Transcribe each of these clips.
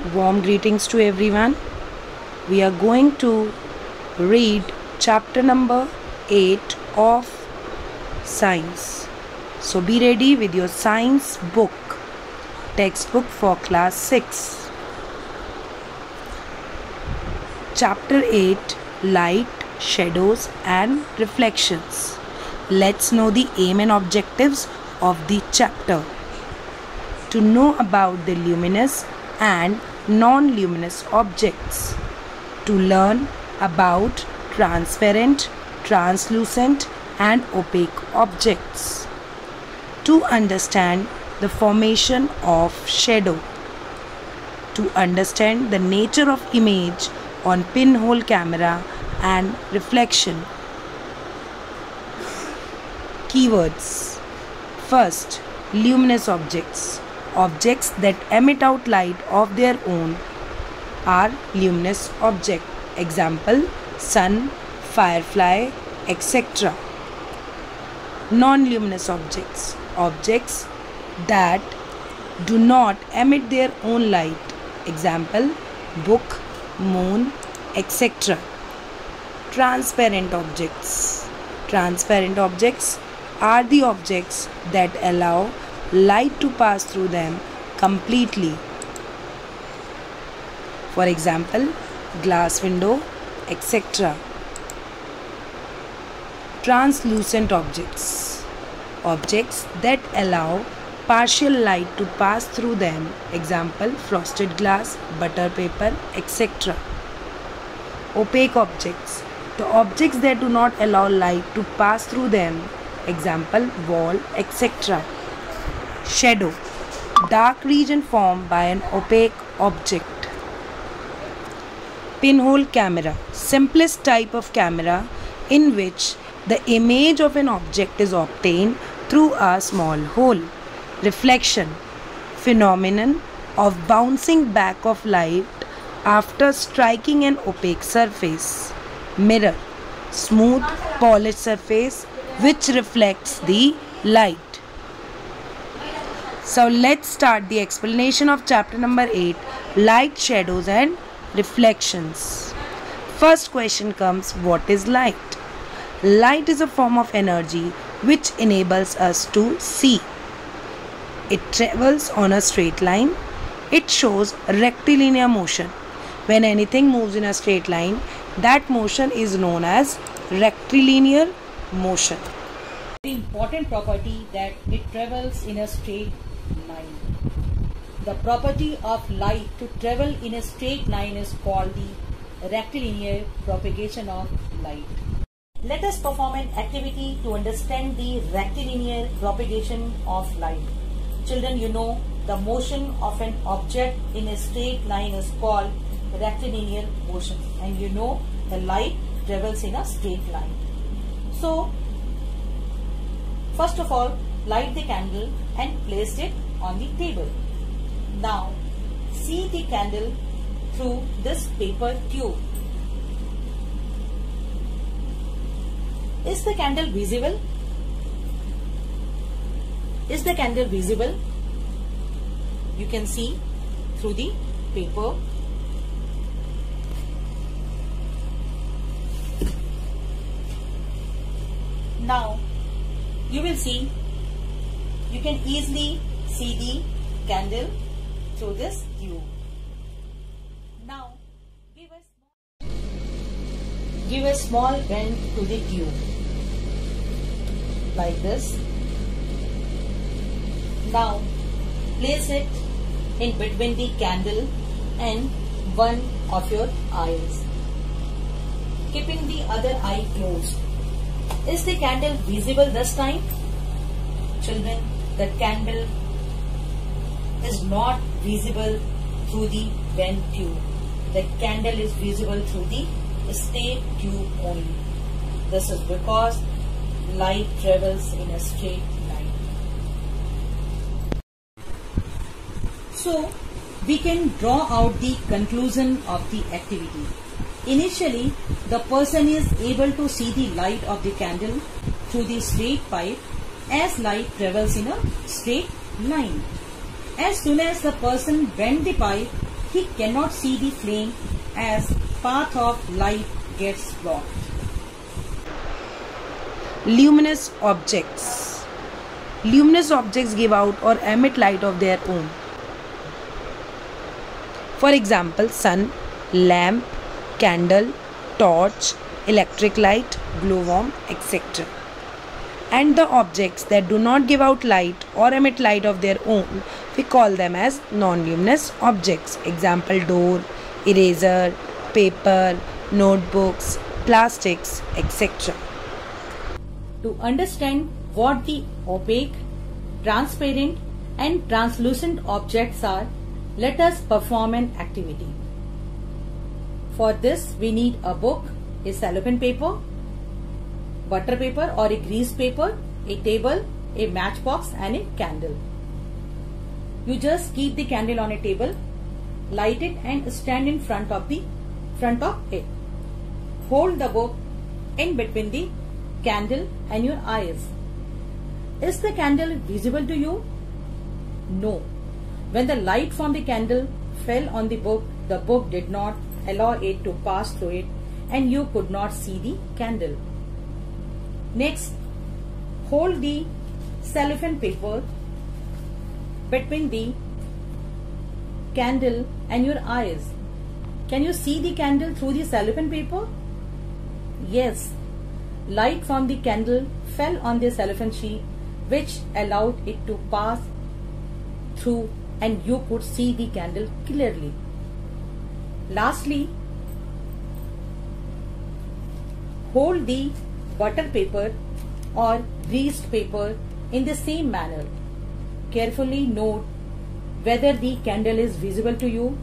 Warm greetings to everyone. We are going to read chapter number 8 of science. So be ready with your science book, textbook for class 6. Chapter 8, Light, Shadows and Reflections. Let's know the aim and objectives of the chapter. To know about the luminous and non-luminous objects. To learn about transparent, translucent and opaque objects. To understand the formation of shadow. To understand the nature of image on pinhole camera and reflection. Keywords. First, luminous objects. Objects that emit out light of their own are luminous objects. Example, sun, firefly, etc. Non-luminous objects. Objects that do not emit their own light. Example, book, moon, etc. Transparent objects. Transparent objects are the objects that allow light to pass through them completely. For example, glass window, etc. Translucent objects. Objects that allow partial light to pass through them. Example, frosted glass, butter paper, etc. Opaque objects. The objects that do not allow light to pass through them. Example, wall, etc. Shadow. Dark region formed by an opaque object. Pinhole camera. Simplest type of camera in which the image of an object is obtained through a small hole. Reflection. Phenomenon of bouncing back of light after striking an opaque surface. Mirror. Smooth, polished surface which reflects the light. So let's start the explanation of chapter number 8, Light, Shadows and Reflections. First question comes, what is light? Light is a form of energy which enables us to see. It travels on a straight line. It shows rectilinear motion. When anything moves in a straight line, that motion is known as rectilinear motion. The important property that it travels in a straight line. The property of light to travel in a straight line is called the rectilinear propagation of light. Let us perform an activity to understand the rectilinear propagation of light. Children, you know the motion of an object in a straight line is called rectilinear motion, and you know the light travels in a straight line. So, first of all, light the candle and place it on the table. Now, see the candle through this paper tube. Is the candle visible? Is the candle visible? You can see through the paper. Now, you will see, you can easily see the candle through this tube. Now, give a small bend to the tube, like this. Now, place it in between the candle and one of your eyes, keeping the other eye closed. Is the candle visible this time? Children, the candle is not visible through the bent tube. The candle is visible through the straight tube only. This is because light travels in a straight line. So, we can draw out the conclusion of the activity. Initially, the person is able to see the light of the candle through the straight pipe as light travels in a straight line. As soon as the person bent the pipe, he cannot see the flame as path of light gets blocked. Luminous objects. Luminous objects give out or emit light of their own. For example, sun, lamp, candle, torch, electric light, glowworm, etc. And the objects that do not give out light or emit light of their own, we call them as non-luminous objects. Example, door, eraser, paper, notebooks, plastics, etc. To understand what the opaque, transparent and translucent objects are, let us perform an activity. For this, we need a book, a cellophane paper, butter paper or a grease paper, a table, a matchbox and a candle. You just keep the candle on a table, light it and stand in front of it. Hold the book in between the candle and your eyes. Is the candle visible to you? No. When the light from the candle fell on the book did not allow it to pass through it and you could not see the candle. Next, hold the cellophane paper between the candle and your eyes. Can you see the candle through the cellophane paper? Yes. Light from the candle fell on the cellophane sheet, which allowed it to pass through and you could see the candle clearly. Lastly, hold the butter paper or greased paper in the same manner. Carefully note whether the candle is visible to you.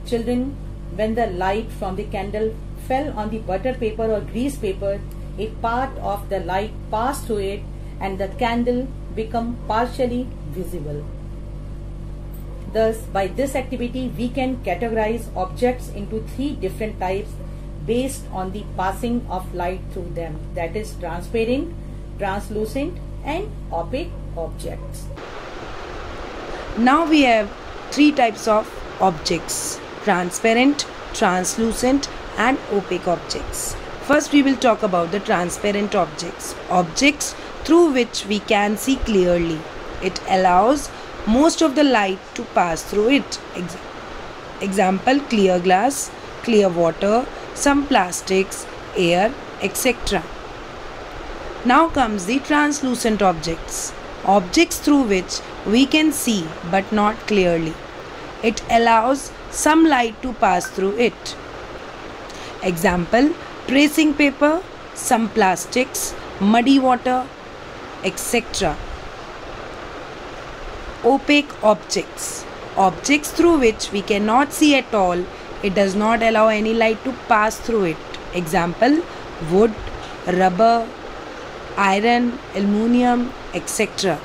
Children, when the light from the candle fell on the butter paper or grease paper, a part of the light passed through it and the candle became partially visible. Thus, by this activity, we can categorize objects into 3 different types based on the passing of light through them, that is transparent, translucent and opaque objects. Now we have 3 types of objects: transparent, translucent and opaque objects. First we will talk about the transparent objects. Objects through which we can see clearly. It allows most of the light to pass through it. Example, clear glass, clear water, some plastics, air, etc. Now comes the translucent objects. Objects through which we can see but not clearly. It allows some light to pass through it. Example, tracing paper, some plastics, muddy water, etc. Opaque objects. Objects through which we cannot see at all. It does not allow any light to pass through it. Example, wood, rubber, iron, aluminum, etc.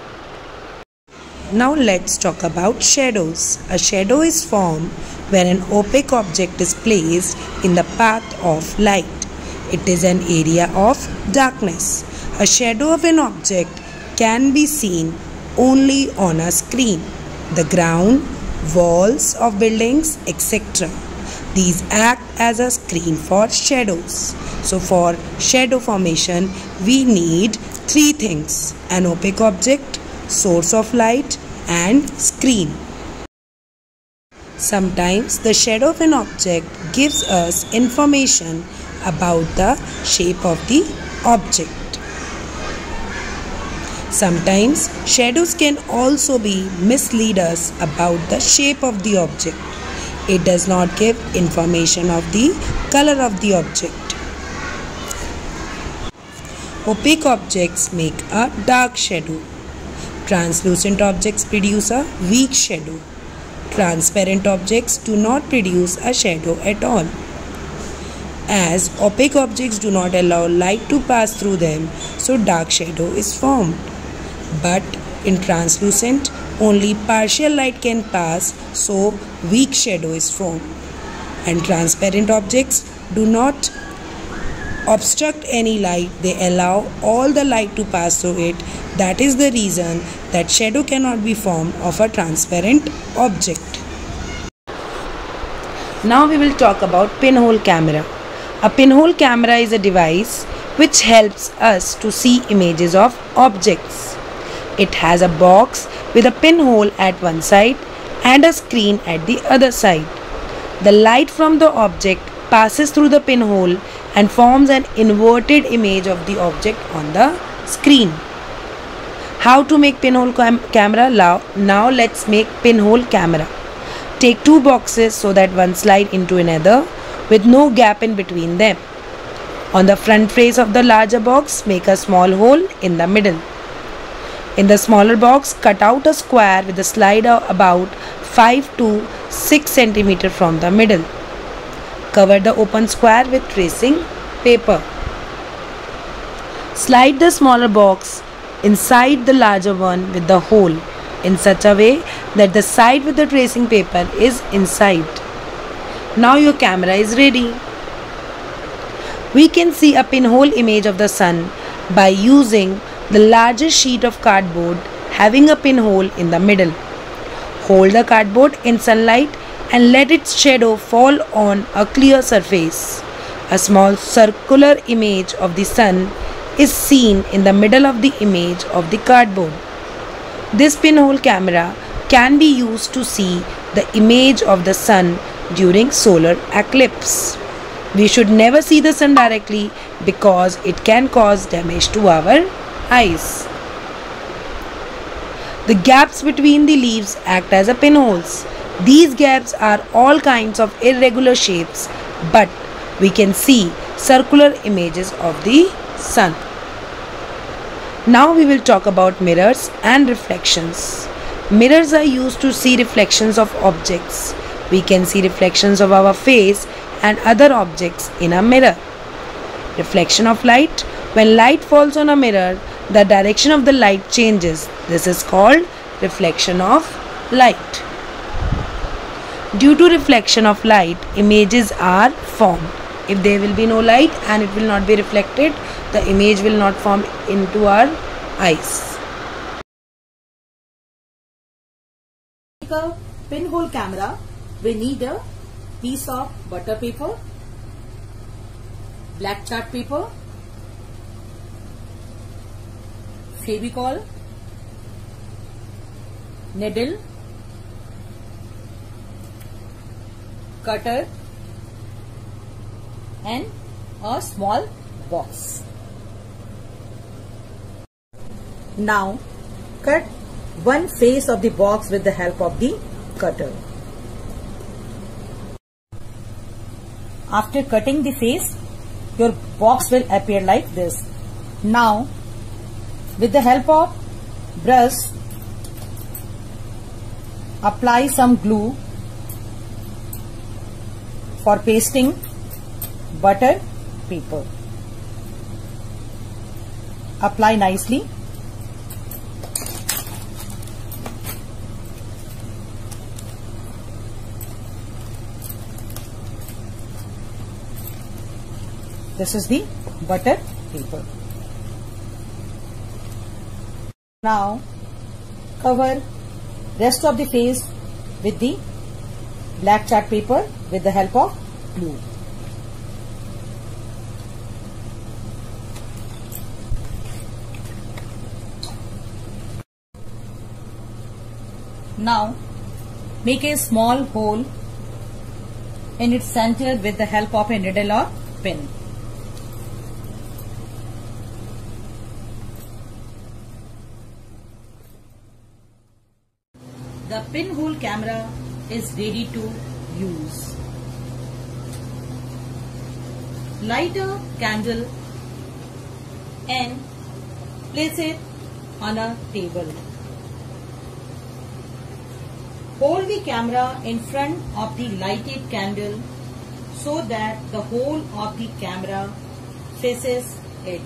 Now let's talk about shadows. A shadow is formed when an opaque object is placed in the path of light. It is an area of darkness. A shadow of an object can be seen only on a screen, the ground, walls of buildings, etc. These act as a screen for shadows. So for shadow formation, we need 3 things: an opaque object, source of light and screen. Sometimes the shadow of an object gives us information about the shape of the object. Sometimes shadows can also mislead us about the shape of the object. It does not give information of the color of the object. Opaque objects make a dark shadow. Translucent objects produce a weak shadow. Transparent objects do not produce a shadow at all. As opaque objects do not allow light to pass through them, so dark shadow is formed. But in translucent, only partial light can pass, so weak shadow is formed. And transparent objects do not obstruct any light, they allow all the light to pass through it. That is the reason that shadow cannot be formed of a transparent object. Now we will talk about pinhole camera. A pinhole camera is a device which helps us to see images of objects. It has a box with a pinhole at one side and a screen at the other side. The light from the object passes through the pinhole and forms an inverted image of the object on the screen. How to make pinhole camera? Now let's make pinhole camera. Take two boxes so that one slide into another with no gap in between them. On the front face of the larger box, make a small hole in the middle. In the smaller box, cut out a square with a slider about 5 to 6 cm from the middle. Cover the open square with tracing paper. Slide the smaller box inside the larger one with the hole in such a way that the side with the tracing paper is inside. Now your camera is ready. We can see a pinhole image of the sun by using the largest sheet of cardboard having a pinhole in the middle. Hold the cardboard in sunlight and let its shadow fall on a clear surface. A small circular image of the sun is seen in the middle of the image of the cardboard. This pinhole camera can be used to see the image of the sun during solar eclipse. We should never see the sun directly because it can cause damage to our eyes. The gaps between the leaves act as pinholes. These gaps are all kinds of irregular shapes, but we can see circular images of the sun. Now we will talk about mirrors and reflections. Mirrors are used to see reflections of objects. We can see reflections of our face and other objects in a mirror. Reflection of light. When light falls on a mirror, the direction of the light changes. This is called reflection of light. Due to reflection of light, images are formed. If there will be no light and it will not be reflected, the image will not form into our eyes. To make a pinhole camera, we need a piece of butter paper, black chart paper, Fevicol, needle, cutter and a small box. Now cut one face of the box with the help of the cutter. After cutting the face, your box will appear like this. Now with the help of brush, apply some glue for pasting butter paper. Apply nicely. This is the butter paper. Now cover rest of the face with the black chart paper with the help of glue. Now make a small hole in its center with the help of a needle or pin. The pinhole camera is ready to use. Light a candle and place it on a table. Hold the camera in front of the lighted candle so that the whole of the camera faces it.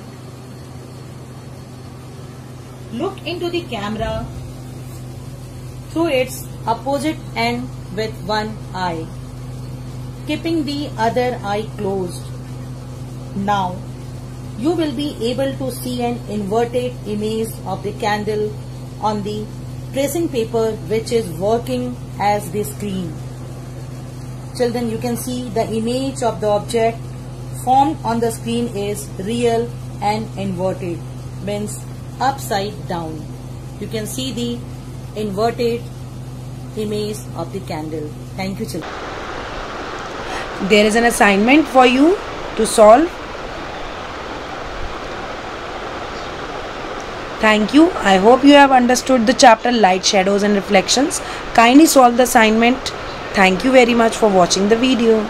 Look into the camera through its opposite end with one eye, keeping the other eye closed. Now you will be able to see an inverted image of the candle on the tracing paper which is working as the screen. children, you can see the image of the object formed on the screen is real and inverted, means upside down. You can see the inverted image of the candle. Thank you, children. There is an assignment for you to solve. Thank you. I hope you have understood the chapter Light, Shadows and Reflections. Kindly solve the assignment. Thank you very much for watching the video.